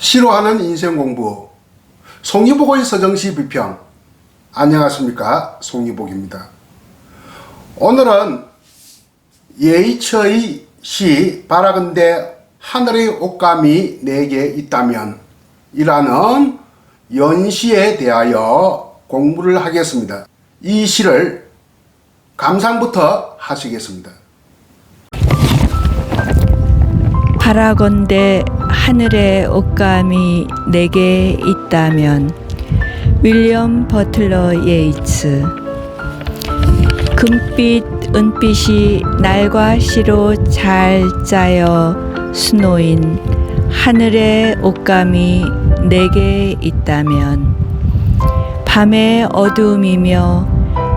싫어하는 인생 공부 송이복의 서정시 비평. 안녕하십니까, 송이복입니다. 오늘은 예이처의 시 바라건대 하늘의 옷감이 내게 있다면 이라는 연시에 대하여 공부를 하겠습니다. 이 시를 감상부터 하시겠습니다. 바라건대 하늘의 옷감이 내게 있다면. 윌리엄 버틀러 예이츠. 금빛 은빛이 날과 시로 잘 짜여 수놓인 하늘의 옷감이 내게 있다면, 밤의 어두움이며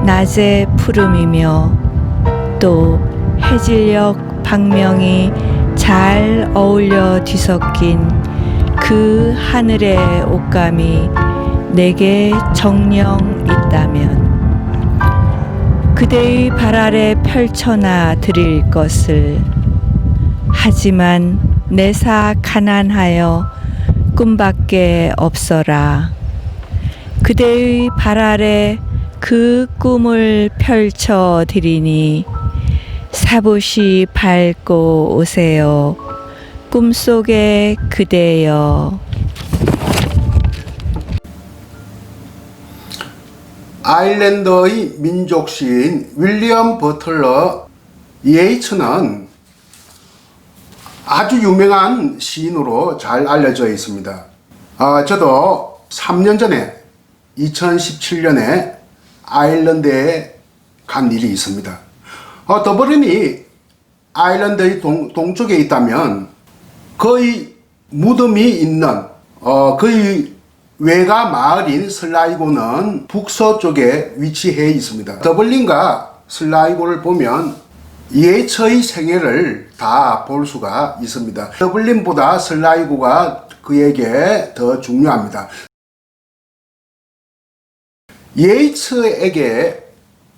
낮의 푸름이며 또 해질녘 방명이 잘 어울려 뒤섞인 그 하늘의 옷감이 내게 정녕 있다면, 그대의 발 아래 펼쳐놔 드릴 것을. 하지만 내사 가난하여 꿈밖에 없어라. 그대의 발 아래 그 꿈을 펼쳐 드리니 사붓이 밟고 오세요, 꿈속의 그대여. 아일랜드의 민족 시인 윌리엄 버틀러 예이츠는 아주 유명한 시인으로 잘 알려져 있습니다. 저도 3년 전에 2017년에 아일랜드에 간 일이 있습니다. 더블린이 아일랜드의 동쪽에 있다면 거의 무덤이 있는 거의 외가 마을인 슬라이고는 북서쪽에 위치해 있습니다. 더블린과 슬라이고를 보면 예이처의 생애를 다 볼 수가 있습니다. 더블린보다 슬라이고가 그에게 더 중요합니다. 예이츠에게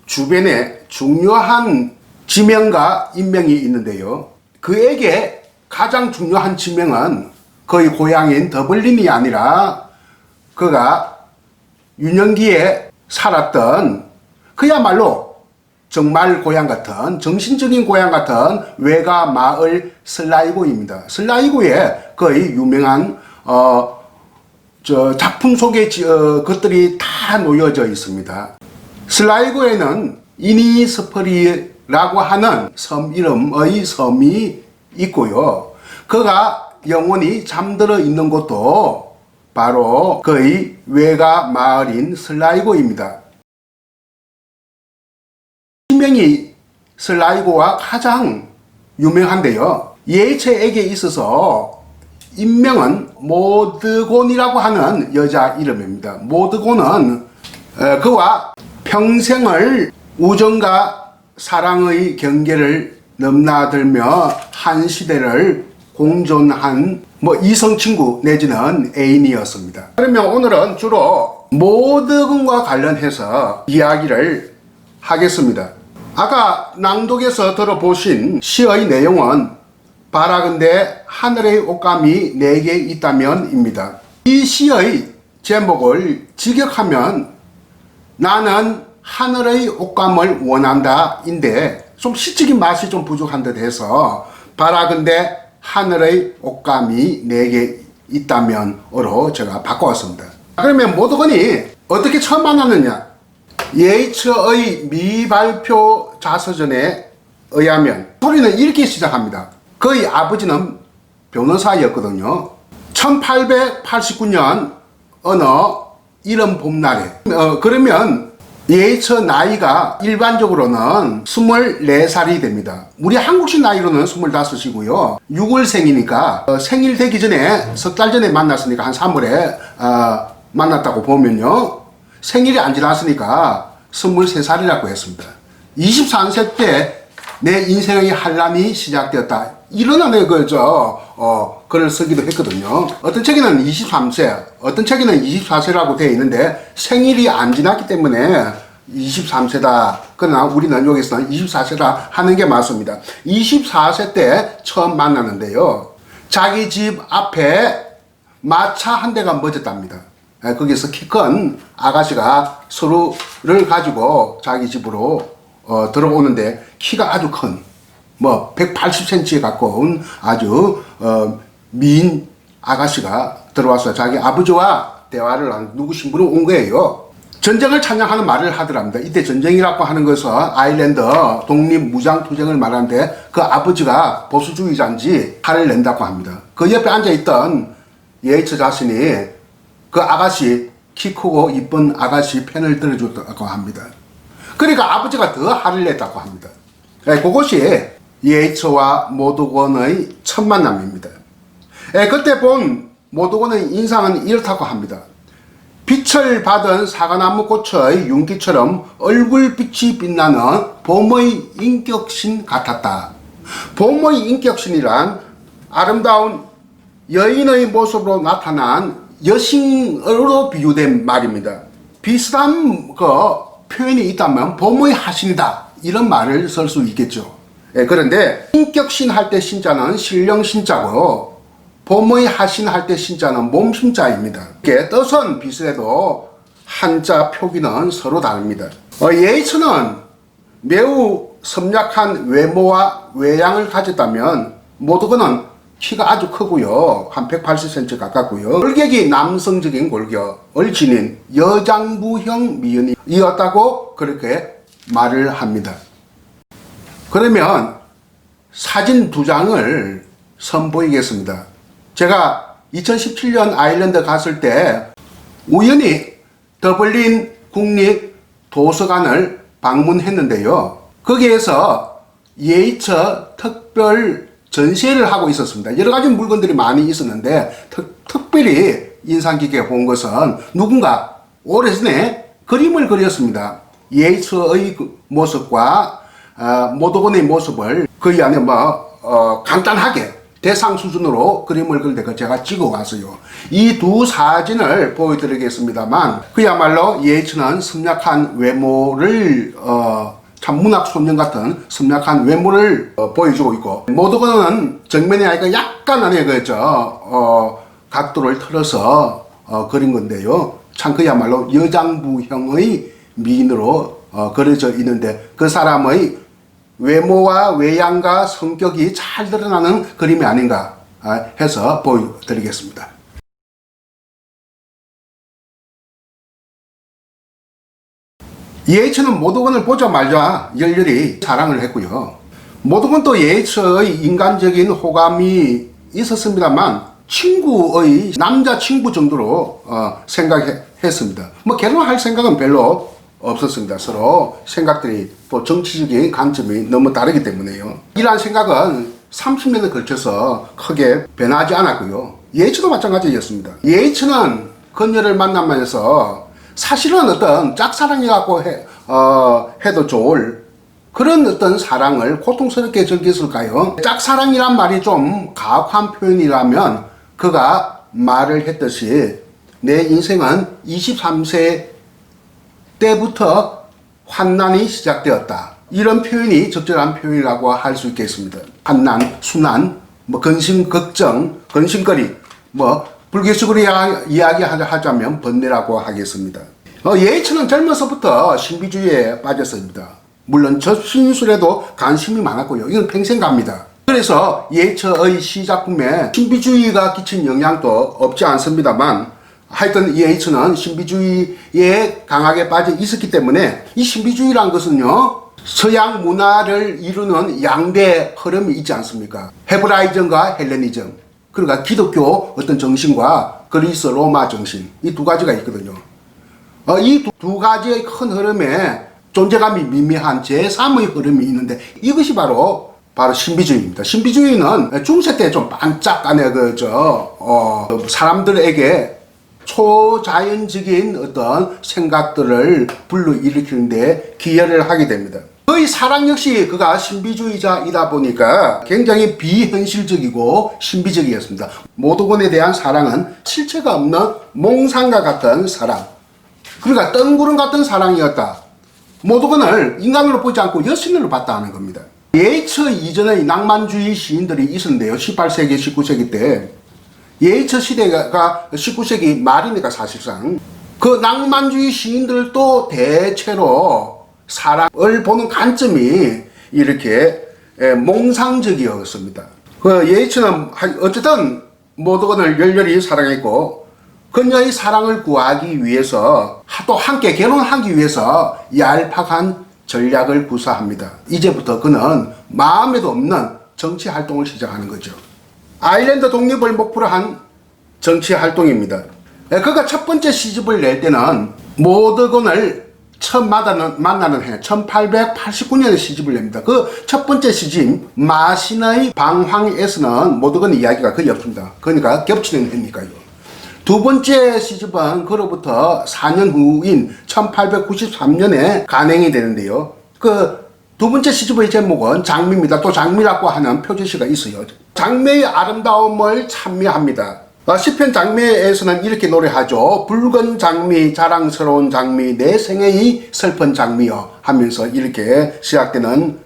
주변에 중요한 지명과 인명이 있는데요, 그에게 가장 중요한 지명은 그의 고향인 더블린이 아니라 그가 유년기에 살았던 그야말로 정말 고향 같은, 정신적인 고향 같은 외가 마을 슬라이고입니다. 슬라이고에 거의 유명한 작품 속에 것들이 다 놓여져 있습니다. 슬라이고에는 이니스퍼리라고 하는 섬 이름의 섬이 있고요, 그가 영원히 잠들어 있는 곳도 바로 그의 외가 마을인 슬라이고입니다. 지명이 슬라이고와 가장 유명한데요, 예이처에게 있어서 인명은 모드곤이라고 하는 여자 이름입니다. 모드곤은 그와 평생을 우정과 사랑의 경계를 넘나들며 한 시대를 공존한 이성 친구 내지는 애인이었습니다. 그러면 오늘은 주로 모드곤과 관련해서 이야기를 하겠습니다. 아까 낭독에서 들어보신 시의 내용은 바라건대 하늘의 옷감이 내게 있다면 입니다. 이 시의 제목을 직역하면 나는 하늘의 옷감을 원한다 인데 좀 시적인 맛이 좀 부족한 듯 해서 바라건대 하늘의 옷감이 내게 있다면으로 제가 바꿔왔습니다. 그러면 모드곤이 어떻게 처음 만났느냐? 예이처의 미발표 자서전에 의하면 스토리는 이렇게 시작합니다. 그의 아버지는 변호사였거든요. 1889년 어느 이른 봄날에 그러면 예이처 나이가 일반적으로는 24살이 됩니다. 우리 한국식 나이로는 25이고요 6월생이니까 생일 되기 전에 석 달 전에 만났으니까 한 3월에 만났다고 보면요, 생일이 안 지났으니까 23살이라고 했습니다. 23세 때 내 인생의 한람이 시작되었다, 이런 안에 글을 쓰기도 했거든요. 어떤 책에는 23세, 어떤 책에는 24세라고 되어 있는데 생일이 안 지났기 때문에 23세다. 그러나 우리는 여기서는 24세다 하는 게 맞습니다. 24세 때 처음 만났는데요, 자기 집 앞에 마차 한 대가 멎었답니다. 거기서 키 큰 아가씨가 서류를 가지고 자기 집으로 들어오는데 키가 아주 큰, 뭐 180cm에 가까운 아주 미인 아가씨가 들어와서 자기 아버지와 대화를 한 누구신 분이 온 거예요. 전쟁을 찬양하는 말을 하더랍니다. 이때 전쟁이라고 하는 것은 아일랜드 독립무장투쟁을 말하는데 그 아버지가 보수주의자인지 화를 낸다고 합니다. 그 옆에 앉아있던 예이처 자신이 그 아가씨, 키 크고 이쁜 아가씨 펜을 들어줬다고 합니다. 그러니까 아버지가 더 화를 냈다고 합니다. 그것이 예이처와 모도건의 첫 만남입니다. 그때 본 모도건의 인상은 이렇다고 합니다. 빛을 받은 사과나무 꽃의 윤기처럼 얼굴빛이 빛나는 봄의 인격신 같았다. 봄의 인격신이란 아름다운 여인의 모습으로 나타난 여신으로 비유된 말입니다. 비슷한 표현이 있다면 봄의 하신이다, 이런 말을 쓸 수 있겠죠. 그런데 인격신 할 때 신자는 신령신자고 봄의 하신 할 때 신자는 몸신자입니다. 뜻은 비슷해도 한자 표기는 서로 다릅니다. 예이처는 매우 섬략한 외모와 외양을 가졌다면 모도건은 키가 아주 크고요. 한 180cm 가깝고요. 골격이 남성적인 골격을 지닌 여장부형 미연이었다고 그렇게 말을 합니다. 그러면 사진 두 장을 선보이겠습니다. 제가 2017년 아일랜드 갔을 때 우연히 더블린 국립도서관을 방문했는데요. 거기에서 예이처 특별 전시회를 하고 있었습니다. 여러 가지 물건들이 많이 있었는데 특별히 인상 깊게 본 것은 누군가 오래전에 그림을 그렸습니다. 예이처의 모습과 모도건의 모습을 그 안에 간단하게 대상 수준으로 그림을 그릴 때 제가 찍어 갔어요. 이 두 사진을 보여드리겠습니다만 그야말로 예이처는 섬략한 외모를 참 문학 소년 같은 섬략한 외모를 보여주고 있고 모도건은 정면이 아니라 약간 안에 각도를 틀어서 그린 건데요. 참 그야말로 여장부형의 미인으로 그려져 있는데 그 사람의 외모와 외양과 성격이 잘 드러나는 그림이 아닌가 해서 보여드리겠습니다. 예이처는 모도건을 보자마자 열렬히 사랑을 했고요. 모도건도 예이처의 인간적인 호감이 있었습니다만 친구의 남자친구 정도로 생각했습니다. 결혼할 생각은 별로 없었습니다. 서로 생각들이 또 정치적인 관점이 너무 다르기 때문에요. 이러한 생각은 30년에 걸쳐서 크게 변하지 않았고요. 예이처도 마찬가지였습니다. 예이처는 그녀를 만나면서 사실은 어떤 짝사랑이라고 해도 좋을 그런 어떤 사랑을 고통스럽게 즐겼을까요? 짝사랑이란 말이 좀 가혹한 표현이라면 그가 말을 했듯이 내 인생은 23세 때부터 환난이 시작되었다. 이런 표현이 적절한 표현이라고 할 수 있겠습니다. 환난, 순환, 근심, 걱정, 근심거리, 불교식으로 이야기하자면 번뇌라고 하겠습니다. 예이처는 젊어서부터 신비주의에 빠졌습니다. 물론 접신술에도 관심이 많았고요. 이건 평생 갑니다. 그래서 예이처의 시작품에 신비주의가 끼친 영향도 없지 않습니다만 하여튼 예이처는 신비주의에 강하게 빠져 있었기 때문에 이 신비주의란 것은요, 서양 문화를 이루는 양대 흐름이 있지 않습니까? 헤브라이즘과 헬레니즘, 그러니까 기독교 어떤 정신과 그리스 로마 정신, 이 두 가지가 있거든요. 이 두 가지의 큰 흐름에 존재감이 미미한 제3의 흐름이 있는데 이것이 바로 신비주의입니다. 신비주의는 중세 때 좀 반짝하네 사람들에게 초자연적인 어떤 생각들을 불러일으키는데 기여를 하게 됩니다. 그의 사랑 역시 그가 신비주의자이다 보니까 굉장히 비현실적이고 신비적이었습니다. 모도건에 대한 사랑은 실체가 없는 몽상과 같은 사랑, 그러니까 뜬구름 같은 사랑이었다. 모도건을 인간으로 보지 않고 여신으로 봤다는 겁니다. 예이처 이전의 낭만주의 시인들이 있었는데요. 18세기, 19세기 때 예이처 시대가 19세기 말이니까 사실상 그 낭만주의 시인들도 대체로 사랑을 보는 관점이 이렇게 몽상적이었습니다. 그 예이처는 어쨌든 모두건을 열렬히 사랑했고 그녀의 사랑을 구하기 위해서 또 함께 결혼하기 위해서 얄팍한 전략을 구사합니다. 이제부터 그는 마음에도 없는 정치 활동을 시작하는 거죠. 아일랜드 독립을 목표로 한 정치 활동입니다. 그가 첫 번째 시집을 낼 때는 모드건을 처음 만나는 해 1889년에 시집을 냅니다. 그 첫 번째 시집 마신의 방황에서는 모드건 이야기가 거의 없습니다. 그러니까 겹치는 해니까요. 두 번째 시집은 그로부터 4년 후인 1893년에 간행이 되는데요. 그 두 번째 시집의 제목은 장미입니다. 또 장미라고 하는 표제시가 있어요. 장미의 아름다움을 찬미합니다. 시편 장미에서는 이렇게 노래하죠. 붉은 장미, 자랑스러운 장미, 내 생애의 슬픈 장미여 하면서 이렇게 시작되는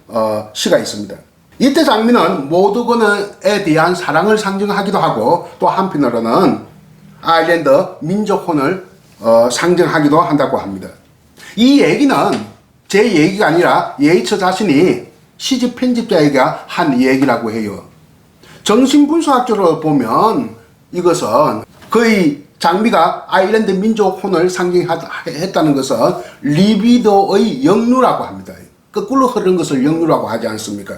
시가 있습니다. 이때 장미는 모두건에 대한 사랑을 상징하기도 하고 또 한편으로는 아일랜드 민족혼을 상징하기도 한다고 합니다. 이 얘기는 제 얘기가 아니라 예이처 자신이 시집 편집자에게 한 얘기라고 해요. 정신분석학적으로 보면 이것은 거의 장미가 아일랜드 민족혼을 상징했다는 것은 리비도의 역류라고 합니다. 거꾸로 흐르는 것을 역류라고 하지 않습니까?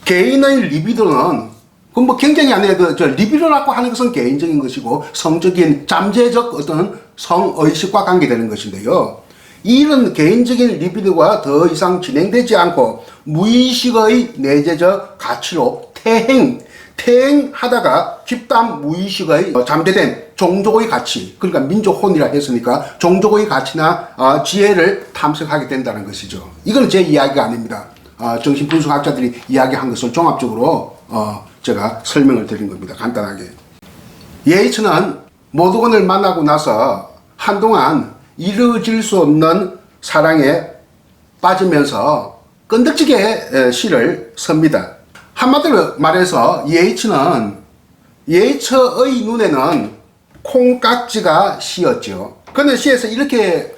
개인의 리비도는 굉장히 아니라 리비도라고 하는 것은 개인적인 것이고 성적인 잠재적 어떤 성의식과 관계되는 것인데요. 이런 개인적인 리비도가 더 이상 진행되지 않고 무의식의 내재적 가치로 퇴행하다가 집단 무의식의 잠재된 종족의 가치, 그러니까 민족혼이라 했으니까 종족의 가치나 지혜를 탐색하게 된다는 것이죠. 이건 제 이야기가 아닙니다. 정신분석학자들이 이야기한 것을 종합적으로 제가 설명을 드린 겁니다. 간단하게. 예이처는 모두건을 만나고 나서 한동안 이루어질 수 없는 사랑에 빠지면서 끈덕지게 시를 씁니다. 한마디로 말해서 예이처의 눈에는 콩깍지가 시였죠. 그는 시에서 이렇게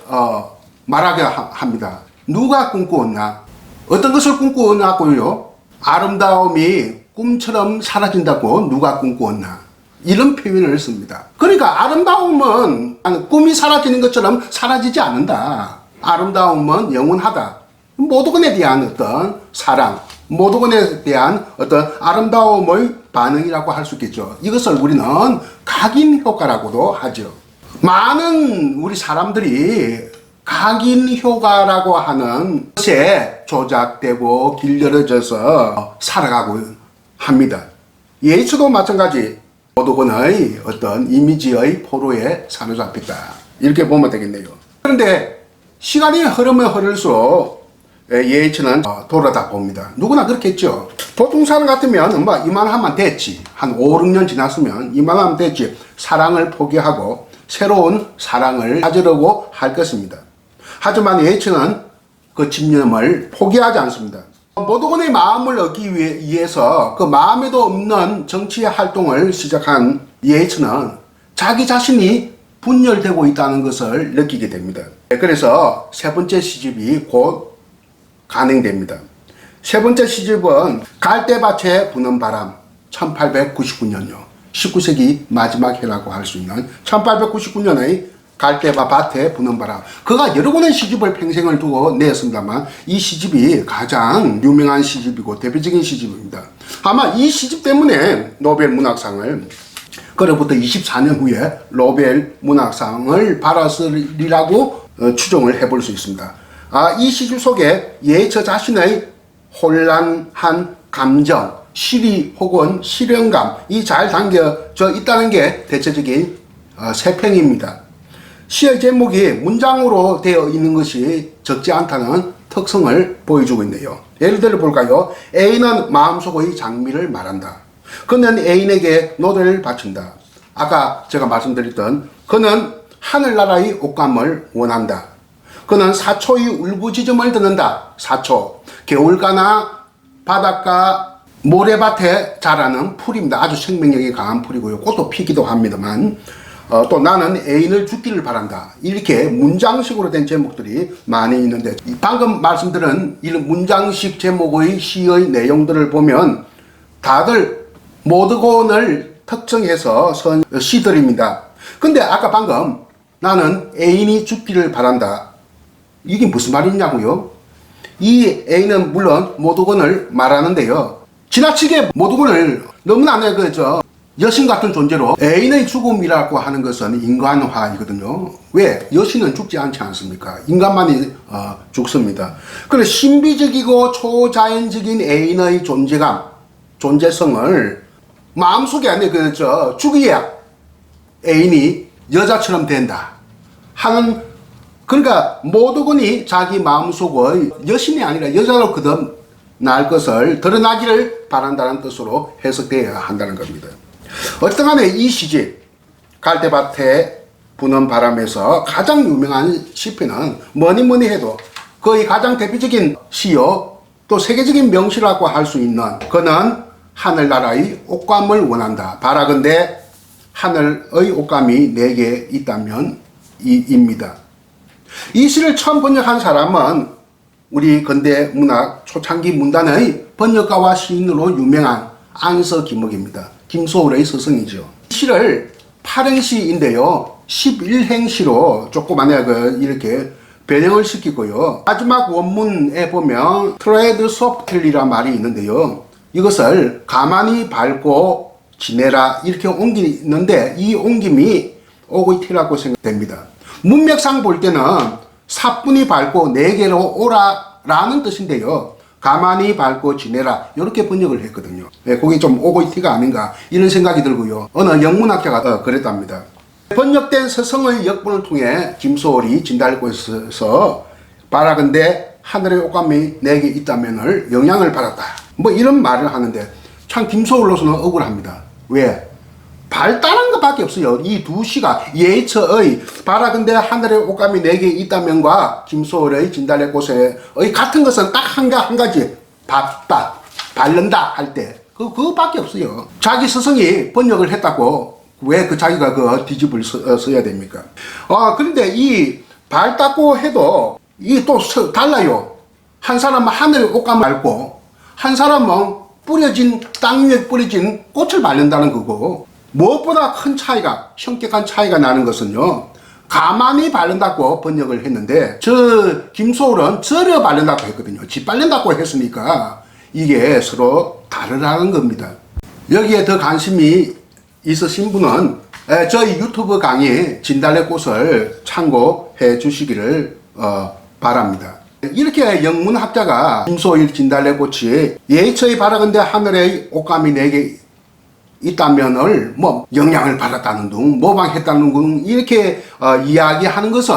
말하게 합니다. 누가 꿈꾸었나? 어떤 것을 꿈꾸었냐고요? 아름다움이 꿈처럼 사라진다고 누가 꿈꾸었나? 이런 표현을 씁니다. 그러니까 아름다움은 꿈이 사라지는 것처럼 사라지지 않는다. 아름다움은 영원하다. 모두건에 대한 어떤 사랑, 모두건에 대한 어떤 아름다움의 반응이라고 할 수 있겠죠. 이것을 우리는 각인 효과라고도 하죠. 많은 우리 사람들이 각인 효과라고 하는 것에 조작되고 길들여져서 살아가고 합니다. 예이처도 마찬가지 모두건의 어떤 이미지의 포로에 사로잡혔다. 이렇게 보면 되겠네요. 그런데 시간이 흐르면 흐를수록 예이처는 돌아다 봅니다. 누구나 그렇겠죠. 보통 사람 같으면 이만하면 됐지. 한 5, 6년 지났으면 이만하면 됐지. 사랑을 포기하고 새로운 사랑을 찾으려고 할 것입니다. 하지만 예이처는 그 집념을 포기하지 않습니다. 모두건의 마음을 얻기 위해서 그 마음에도 없는 정치 활동을 시작한 예이처는 자기 자신이 분열되고 있다는 것을 느끼게 됩니다. 그래서 세 번째 시집이 곧 간행됩니다. 세 번째 시집은 갈대밭에 부는 바람, 1899년요. 19세기 마지막 해라고 할 수 있는 1899년의 갈대밭에 부는 바람. 그가 여러 권의 시집을 평생을 두고 냈습니다만 이 시집이 가장 유명한 시집이고 대표적인 시집입니다. 아마 이 시집 때문에 노벨 문학상을 그로부터 24년 후에 노벨 문학상을 받았으리라고 추정을 해볼 수 있습니다. 이 시집 속에 예이처 자신의 혼란한 감정, 시리 혹은 실현감이 잘 담겨져 있다는 게 대체적인 세평입니다. 시의 제목이 문장으로 되어 있는 것이 적지 않다는 특성을 보여주고 있네요. 예를 들어 볼까요? A는 마음속의 장미를 말한다. 그는 애인에게 노래를 바친다. 아까 제가 말씀드렸던 그는 하늘나라의 옷감을 원한다. 그는 사초의 울부짖음을 듣는다. 사초. 개울가나 바닷가 모래밭에 자라는 풀입니다. 아주 생명력이 강한 풀이고요. 꽃도 피기도 합니다만 또 나는 애인을 죽기를 바란다. 이렇게 문장식으로 된 제목들이 많이 있는데 방금 말씀드린 이런 문장식 제목의 시의 내용들을 보면 다들 모드곤을 특정해서 쓴 시들입니다. 근데 아까 방금 나는 애인이 죽기를 바란다. 이게 무슨 말이냐고요? 이 애인은 물론 모드곤을 말하는데요. 지나치게 모드곤을 너무나 여신 같은 존재로 애인의 죽음이라고 하는 것은 인간화이거든요. 왜? 여신은 죽지 않지 않습니까? 인간만이 죽습니다. 그래 신비적이고 초자연적인 애인의 존재감, 존재성을 마음속에 죽여야 애인이 여자처럼 된다 하는, 그러니까 모두군이 자기 마음속의 여신이 아니라 여자로 거듭날 것을 드러나기를 바란다는 뜻으로 해석되어야 한다는 겁니다. 어떠간에 이 시집 갈대밭에 부는 바람에서 가장 유명한 시편은 뭐니 해도 거의 가장 대표적인 시요 또 세계적인 명시라고 할 수 있는, 그는 하늘나라의 옷감을 원한다. 바라건대 하늘의 옷감이 내게 있다면 입니다. 이 시를 처음 번역한 사람은 우리 근대 문학 초창기 문단의 번역가와 시인으로 유명한 안서기목입니다. 김소월의 스승이죠. 시를 8행시인데요. 11행시로 조그마하게 이렇게 변형을 시키고요. 마지막 원문에 보면 트레드 소프트리란 말이 있는데요. 이것을 가만히 밟고 지내라 이렇게 옮기는데 이 옮김이 오고이티라고 생각됩니다. 문맥상 볼 때는 사뿐히 밟고 내게로 오라 라는 뜻인데요. 가만히 밟고 지내라 이렇게 번역을 했거든요. 그게 좀 오고이티가 아닌가 이런 생각이 들고요. 어느 영문학자가 그랬답니다. 번역된 서성의 역본을 통해 김소월이 진달꽃에서 바라건대 하늘의 옷감이 내게 있다면을 영향을 받았다. 뭐 이런 말을 하는데 참 김소월로서는 억울합니다. 왜? 발달한 것밖에 없어요. 이 두 시가 예처의 바라건대 하늘의 옷감이 내게 있다면과 김소월의 진달래꽃의 같은 것은 딱 한 가지 밟다, 밟는다 할 때 그거밖에 없어요. 자기 스승이 번역을 했다고 왜 자기가 뒤집을 써야 됩니까? 그런데 이 밟다고 해도 이 또 달라요. 한 사람은 하늘의 옷감을 밟고 한 사람은 땅 위에 뿌려진 꽃을 밟는다는 거고, 무엇보다 큰 차이가, 현격한 차이가 나는 것은요, 가만히 바른다고 번역을 했는데 김소월은 절여 바른다고 했거든요. 짓바른다고 했으니까 이게 서로 다르다는 겁니다. 여기에 더 관심이 있으신 분은 저희 유튜브 강의 진달래꽃을 참고해 주시기를 바랍니다. 이렇게 영문학자가 김소월 진달래꽃이 예처의 바라건대 하늘의 옷감이 내게 있다면을 영향을 받았다는 둥, 모방했다는 둥 이렇게 이야기하는 것은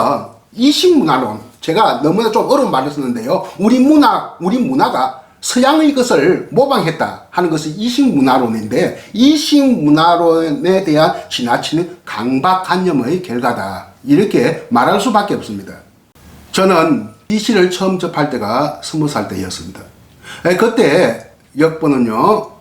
이식문화론, 제가 너무나 좀 어려운 말을 썼는데요. 우리 문화가 서양의 것을 모방했다 하는 것이 이식문화론인데, 이식문화론에 대한 지나치는 강박관념의 결과다 이렇게 말할 수밖에 없습니다. 저는 이 시를 처음 접할 때가 20살 때였습니다. 그때 역본은요,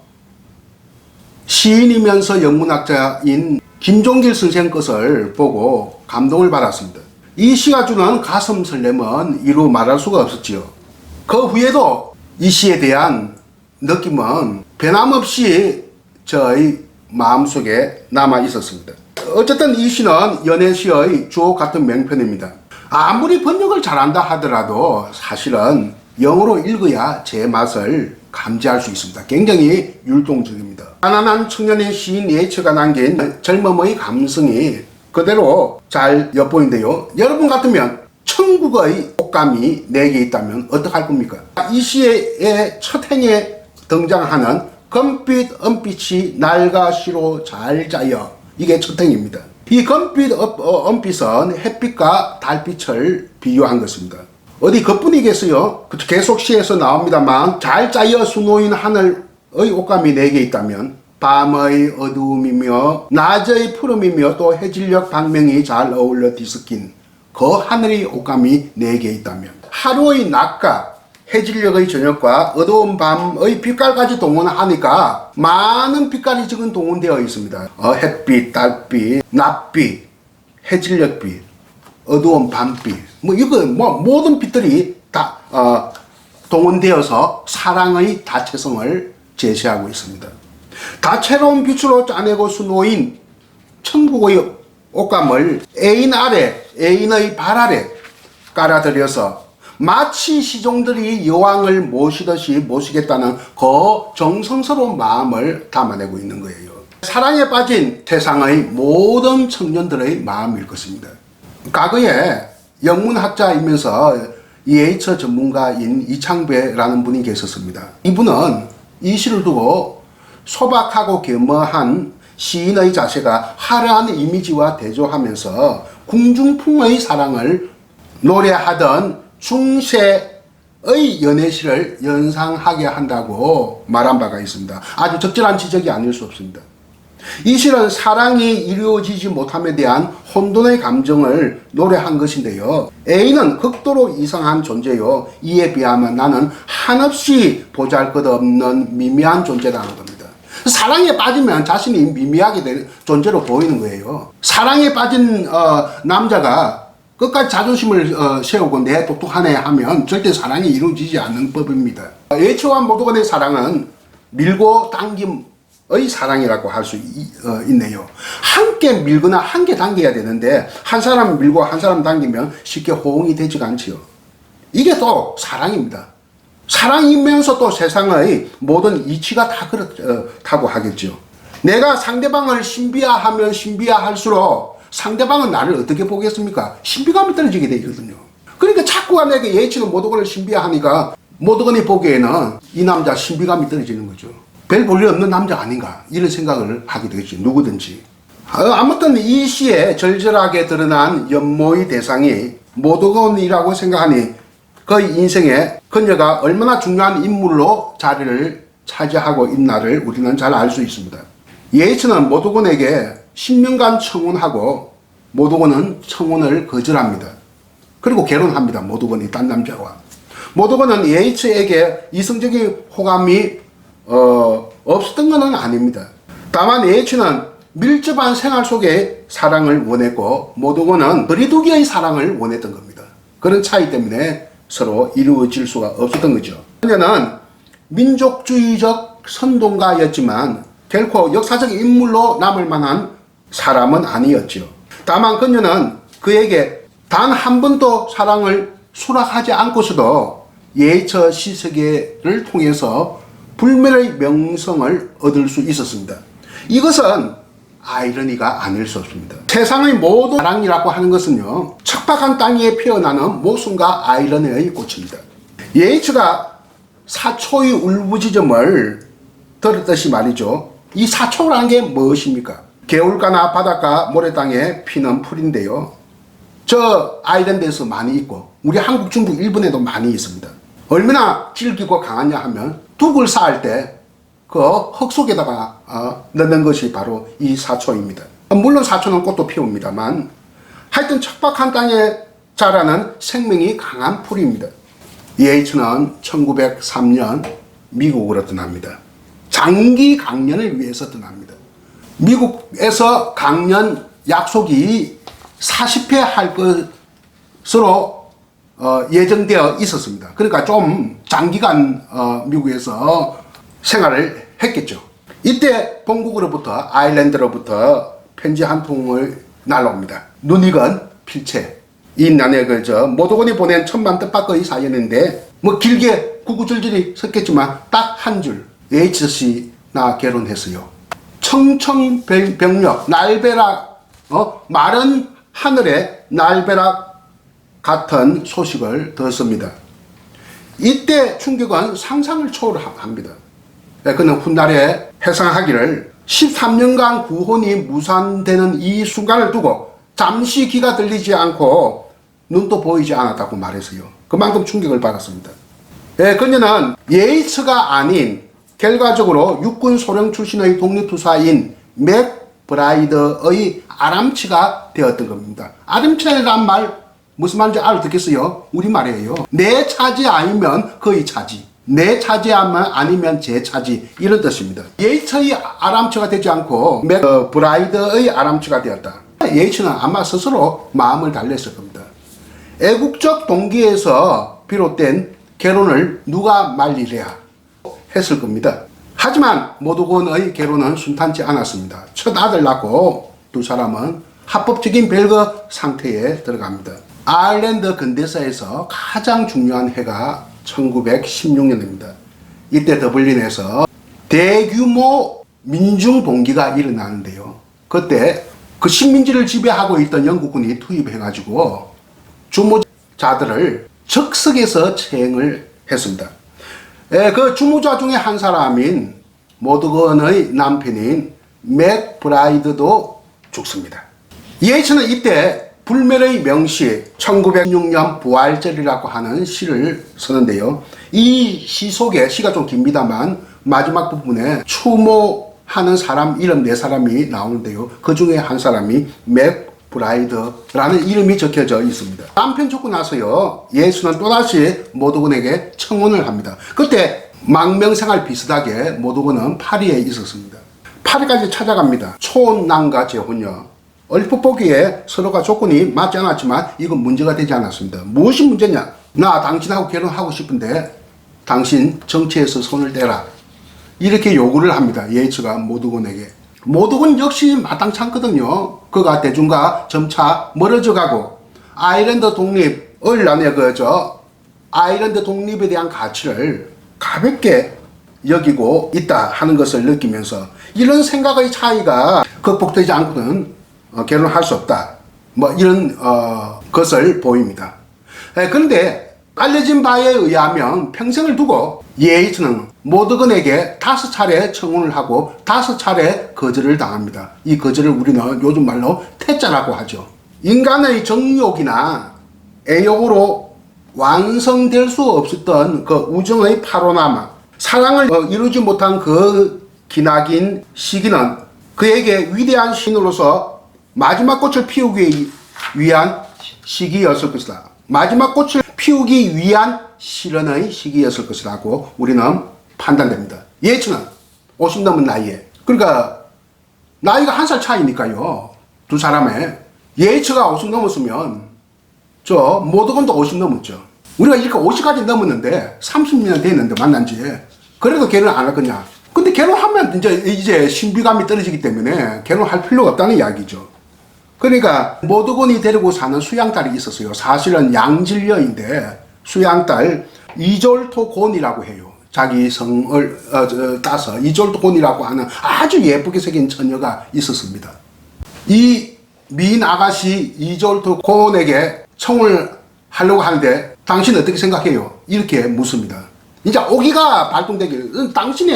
시인이면서 영문학자인 김종길 선생 것을 보고 감동을 받았습니다. 이 시가 주는 가슴 설렘은 이루 말할 수가 없었지요. 그 후에도 이 시에 대한 느낌은 변함없이 저의 마음속에 남아 있었습니다. 어쨌든 이 시는 연애시의 주옥 같은 명편입니다. 아무리 번역을 잘한다 하더라도 사실은 영어로 읽어야 제 맛을 감지할 수 있습니다. 굉장히 율동적입니다. 가난한 청년의 시인 예처가 남긴 젊음의 감성이 그대로 잘 엿보이는데요. 여러분 같으면 천국의 옷감이 내게 있다면 어떡할 겁니까? 이 시의 첫 행에 등장하는 검빛 은빛이 날가시로 잘 짜여, 이게 첫 행입니다. 이 검빛 은빛은 햇빛과 달빛을 비유한 것입니다. 어디 그뿐이겠어요? 계속 시에서 나옵니다만, 잘 짜여 수놓인 하늘의 옷감이 내게 있다면 밤의 어두움이며 낮의 푸름이며 또 해질녘 방명이 잘 어울려 뒤섞인 그 하늘의 옷감이 내게 있다면, 하루의 낮과 해질녘의 저녁과 어두운 밤의 빛깔까지 동원하니까 많은 빛깔이 지금 동원되어 있습니다. 햇빛, 달빛, 낮빛, 해질녘빛, 어두운 밤빛, 모든 빛들이 다 동원되어서 사랑의 다채성을 제시하고 있습니다. 다채로운 빛으로 짜내고 수놓인 천국의 옷감을 애인의 발 아래 깔아들여서 마치 시종들이 여왕을 모시듯이 모시겠다는 그 정성스러운 마음을 담아내고 있는 거예요. 사랑에 빠진 세상의 모든 청년들의 마음일 것입니다. 과거에 영문학자이면서 예의처 전문가인 이창배라는 분이 계셨습니다. 이분은 이 시를 두고 소박하고 겸허한 시인의 자세가 화려한 이미지와 대조하면서 궁중풍의 사랑을 노래하던 중세의 연애시를 연상하게 한다고 말한 바가 있습니다. 아주 적절한 지적이 아닐 수 없습니다. 이 시는 사랑이 이루어지지 못함에 대한 혼돈의 감정을 노래한 것인데요. A는 극도로 이상한 존재요. 이에 비하면 나는 한없이 보잘것없는 미미한 존재라는 겁니다. 사랑에 빠지면 자신이 미미하게 되는 존재로 보이는 거예요. 사랑에 빠진 남자가 끝까지 자존심을 세우고 내 똑똑하네 하면 절대 사랑이 이루어지지 않는 법입니다. 예처와 모도간의 사랑은 밀고 당김의 사랑이라고 할 수 있네요. 함께 밀거나 함께 당겨야 되는데 한 사람 밀고 한 사람 당기면 쉽게 호응이 되지가 않지요. 이게 또 사랑입니다. 사랑이면서 또 세상의 모든 이치가 다 그렇다고 하겠죠. 내가 상대방을 신비화하면 신비화할수록 상대방은 나를 어떻게 보겠습니까? 신비감이 떨어지게 되거든요. 그러니까 자꾸가 내게 예치는 모도건을 신비화하니까 모도건이 보기에는 이 남자 신비감이 떨어지는 거죠. 별 볼일 없는 남자 아닌가 이런 생각을 하게 되겠죠. 누구든지. 아무튼 이 시에 절절하게 드러난 연모의 대상이 모도건이라고 생각하니 그 인생에 그녀가 얼마나 중요한 인물로 자리를 차지하고 있나를 우리는 잘 알 수 있습니다. 예치는 모도건에게 10년간 청혼하고 모도건은 청혼을 거절합니다. 그리고 결혼합니다. 모도건이 딴 남자와. 모도건은 예이츠에게 이성적인 호감이 없었던 것은 아닙니다. 다만 예이츠는 밀접한 생활 속에 사랑을 원했고 모도건은 거리두기의 사랑을 원했던 겁니다. 그런 차이 때문에 서로 이루어질 수가 없었던 거죠. 그녀는 민족주의적 선동가였지만 결코 역사적 인물로 남을 만한 사람은 아니었죠. 다만 그녀는 그에게 단 한 번도 사랑을 수락하지 않고서도 예처 시세계를 통해서 불멸의 명성을 얻을 수 있었습니다. 이것은 아이러니가 아닐 수 없습니다. 세상의 모든 사랑이라고 하는 것은요, 척박한 땅 위에 피어나는 모순과 아이러니의 꽃입니다. 예처가 사초의 울부짖음을 들었듯이 말이죠. 이 사초라는 게 무엇입니까? 개울가나 바닷가 모래땅에 피는 풀인데요. 저 아일랜드에서 많이 있고 우리 한국, 중국, 일본에도 많이 있습니다. 얼마나 질기고 강하냐 하면 둑을 쌓을 때 그 흙 속에다가 넣는 것이 바로 이 사초입니다. 물론 사초는 꽃도 피웁니다만 하여튼 척박한 땅에 자라는 생명이 강한 풀입니다. 예이츠는 1903년 미국으로 떠납니다. 장기 강연을 위해서 떠납니다. 미국에서 강연 약속이 40회 할 것으로 예정되어 있었습니다. 그러니까 좀 장기간 미국에서 생활을 했겠죠. 이때 본국으로부터 아일랜드로부터 편지 한 통을 날라옵니다. 눈 익은 필체. 이 난에 모도건이 보낸 천만 뜻밖의 사연인데 길게 구구절절이 섞였지만 딱 한 줄. 예이츠 나 결혼했어요. 청청병력 날벼락 마른 하늘에 날벼락 같은 소식을 듣습니다. 이때 충격은 상상을 초월합니다. 그는 훗날에 회상하기를 13년간 구혼이 무산되는 이 순간을 두고 잠시 귀가 들리지 않고 눈도 보이지 않았다고 말했어요. 그만큼 충격을 받았습니다. 그녀는 예이츠가 아닌 결과적으로 육군 소령 출신의 독립투사인 맥 브라이드의 아람치가 되었던 겁니다. 아람치라는 말 무슨 말인지 알아듣겠어요? 우리말이에요. 내 차지 아니면 그의 차지, 내 차지 아니면 제 차지, 이런 뜻입니다. 예이츠의 아람처가 되지 않고 맥브라이드의 아람처가 되었다. 예이츠는 아마 스스로 마음을 달랬을 겁니다. 애국적 동기에서 비롯된 결혼을 누가 말리랴 했을 겁니다. 하지만 모두건의 결혼은 순탄치 않았습니다. 첫 아들 낳고 두 사람은 합법적인 별거 상태에 들어갑니다. 아일랜드 근대사에서 가장 중요한 해가 1916년입니다. 이때 더블린에서 대규모 민중 동기가 일어나는데요. 그때 그 식민지를 지배하고 있던 영국군이 투입해가지고 주모자들을 적석에서 체행을 했습니다. 그 주모자 중에 한 사람인 모드건의 남편인 맥브라이드도 죽습니다. 예이츠는 이때 불멸의 명시 1906년 부활절이라고 하는 시를 쓰는데요. 이 시 속에, 시가 좀 깁니다만 마지막 부분에 추모하는 사람 이름 4사람이 나오는데요. 그 중에 한 사람이 맥브라이드라는 이름이 적혀져 있습니다. 남편 죽고 나서요, 예수는 또다시 모두군에게 청혼을 합니다. 그때 망명생활 비슷하게 모두군은 파리에 있었습니다. 파리까지 찾아갑니다. 초혼남과 재혼녀. 얼핏 보기에 서로가 조건이 맞지 않았지만 이건 문제가 되지 않았습니다. 무엇이 문제냐? 나 당신하고 결혼하고 싶은데 당신 정치에서 손을 떼라. 이렇게 요구를 합니다. 예이츠가 모두군에게. 모두군 역시 마땅찮거든요. 그가 대중과 점차 멀어져 가고 아일랜드 독립을 아일랜드 독립에 대한 가치를 가볍게 여기고 있다 하는 것을 느끼면서 이런 생각의 차이가 극복되지 않고는 결혼할 수 없다. 이런 것을 보입니다. 그런데 알려진 바에 의하면 평생을 두고 예이츠는 모드건에게 5차례 청혼을 하고 5차례 거절을 당합니다. 이 거절을 우리는 요즘 말로 태자라고 하죠. 인간의 정욕이나 애욕으로 완성될 수 없었던 그 우정의 파로나마, 사랑을 이루지 못한 그 기나긴 시기는 그에게 위대한 신으로서 마지막 꽃을 피우기 위한 시기였을 것이다. 마지막 꽃을 피우기 위한 실현의 시기였을 것이라고 우리는 판단됩니다. 예이츠는 50 넘은 나이에, 그러니까 나이가 1살 차이니까요. 두 사람의 예이츠가 50 넘었으면 모두건도 50 넘었죠. 우리가 이렇게 50까지 넘었는데 30년 됐는데 만난 지, 그래도 결혼 안 할 거냐? 근데 결혼하면 이제 신비감이 떨어지기 때문에 결혼할 필요가 없다는 이야기죠. 그러니까 모두건이 데리고 사는 수양딸이 있었어요. 사실은 양질녀인데 수양딸 이졸토곤이라고 해요. 자기 성을 따서 이졸토곤이라고 하는 아주 예쁘게 생긴 처녀가 있었습니다. 이 미인 아가씨 이졸토곤에게 청혼을 하려고 하는데 당신 어떻게 생각해요? 이렇게 묻습니다. 이제 오기가 발동되길, 당신이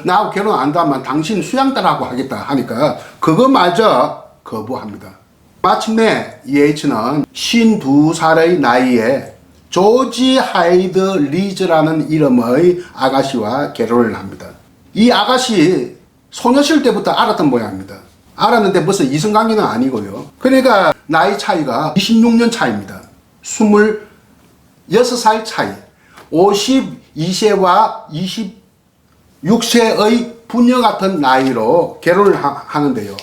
나하고 결혼 안 한다면 당신 수양딸하고 하겠다 하니까 그거마저 거부합니다. 마침내 예이츠는 52살의 나이에 조지 하이드 리즈라는 이름의 아가씨와 결혼을 합니다. 이 아가씨 소녀시절 때부터 알았던 모양입니다. 알았는데 벌써 이성관계는 아니고요. 그러니까 나이 차이가 26년 차입니다. 26살 차이. 52세와 26세의 부녀 같은 나이로 결혼을 하는데요.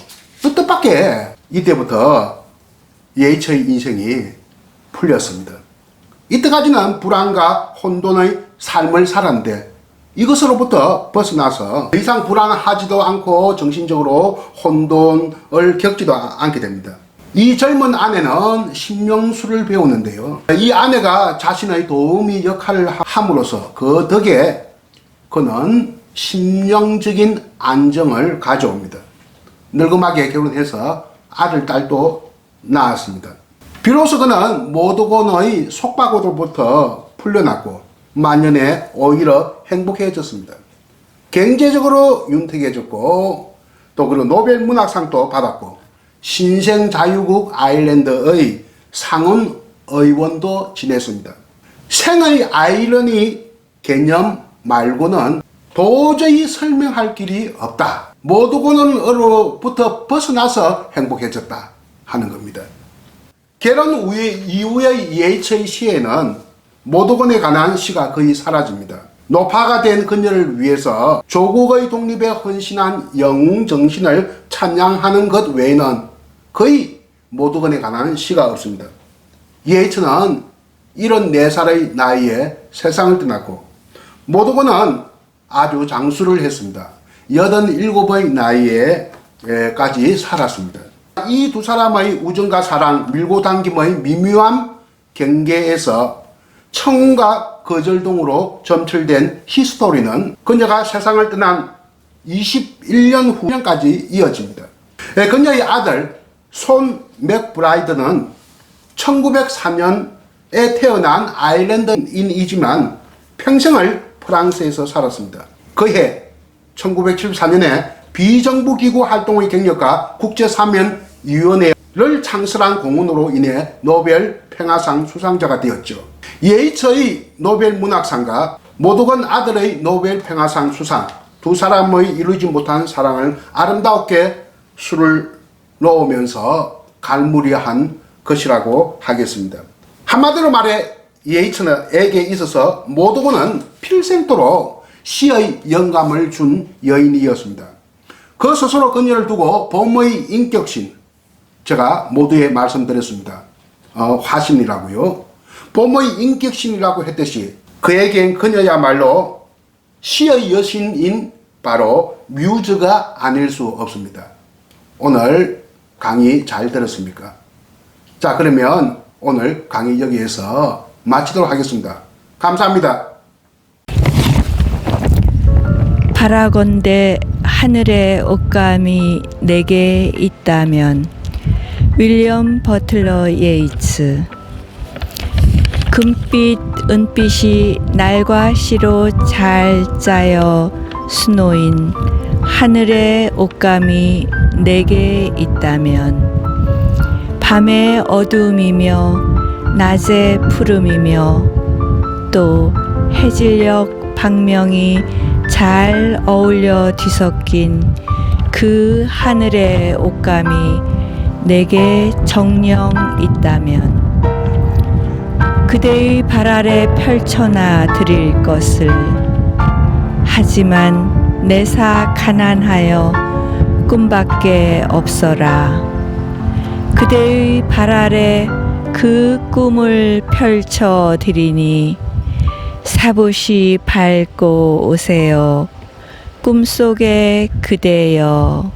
뜻밖의 이때부터 예이츠의 인생이 풀렸습니다. 이때까지는 불안과 혼돈의 삶을 살았는데 이것으로부터 벗어나서 더 이상 불안하지도 않고 정신적으로 혼돈을 겪지도 않게 됩니다. 이 젊은 아내는 심령술을 배우는데요. 이 아내가 자신의 도우미 역할을 함으로써 그 덕에 그는 심령적인 안정을 가져옵니다. 늙음하게 결혼해서 아들, 딸도 낳았습니다. 비로소 그는 모두건의 속박으로부터 풀려났고 만년에 오히려 행복해졌습니다. 경제적으로 윤택해졌고 또 그리고 노벨 문학상도 받았고 신생자유국 아일랜드의 상원 의원도 지냈습니다. 생의 아이러니 개념 말고는 도저히 설명할 길이 없다. 모두건으로부터 벗어나서 행복해졌다 하는 겁니다. 결혼 이후의 예처의 시에는 모독원에 관한 시가 거의 사라집니다. 노파가 된 그녀를 위해서 조국의 독립에 헌신한 영웅 정신을 찬양하는 것 외에는 거의 모독원에 관한 시가 없습니다. 예처는 74살의 나이에 세상을 떠났고 모독원은 아주 장수를 했습니다. 87의 나이에까지 살았습니다. 이 두 사람의 우정과 사랑, 밀고 당김의 미묘한 경계에서 청운과 거절동으로 점철된 히스토리는 그녀가 세상을 떠난 21년 후년까지 이어집니다. 그녀의 아들 손 맥브라이드는 1904년에 태어난 아일랜드인이지만 평생을 프랑스에서 살았습니다. 그해 1974년에 비정부기구 활동의 경력과 국제사면위원회를 창설한 공헌으로 인해 노벨 평화상 수상자가 되었죠. 예처의 노벨 문학상과 모독원 아들의 노벨 평화상 수상, 두 사람의 이루지 못한 사랑을 아름답게 술을 놓으면서 갈무리한 것이라고 하겠습니다. 한마디로 말해 예처에게 있어서 모독원은 필생도록 시의 영감을 준 여인이었습니다. 그 스스로 그녀를 두고 봄의 인격신, 제가 모두에 말씀드렸습니다. 화신이라고요. 봄의 인격신이라고 했듯이 그에겐 그녀야말로 시의 여신인 바로 뮤즈가 아닐 수 없습니다. 오늘 강의 잘 들었습니까? 자, 그러면 오늘 강의 여기에서 마치도록 하겠습니다. 감사합니다. 바라건대 하늘에 옷감이 내게 있다면. 윌리엄 버틀러 예이츠. 금빛 은빛이 날과 시로 잘 짜여 수놓인 하늘에 옷감이 내게 있다면 밤의 어두움이며 낮의 푸름이며 또 해질녘 방명이 잘 어울려 뒤섞인 그 하늘의 옷감이 내게 정녕 있다면 그대의 발 아래 펼쳐놔 드릴 것을. 하지만 내사 가난하여 꿈밖에 없어라. 그대의 발 아래 그 꿈을 펼쳐 드리니 사부시 밟고 오세요. 꿈속의 그대여.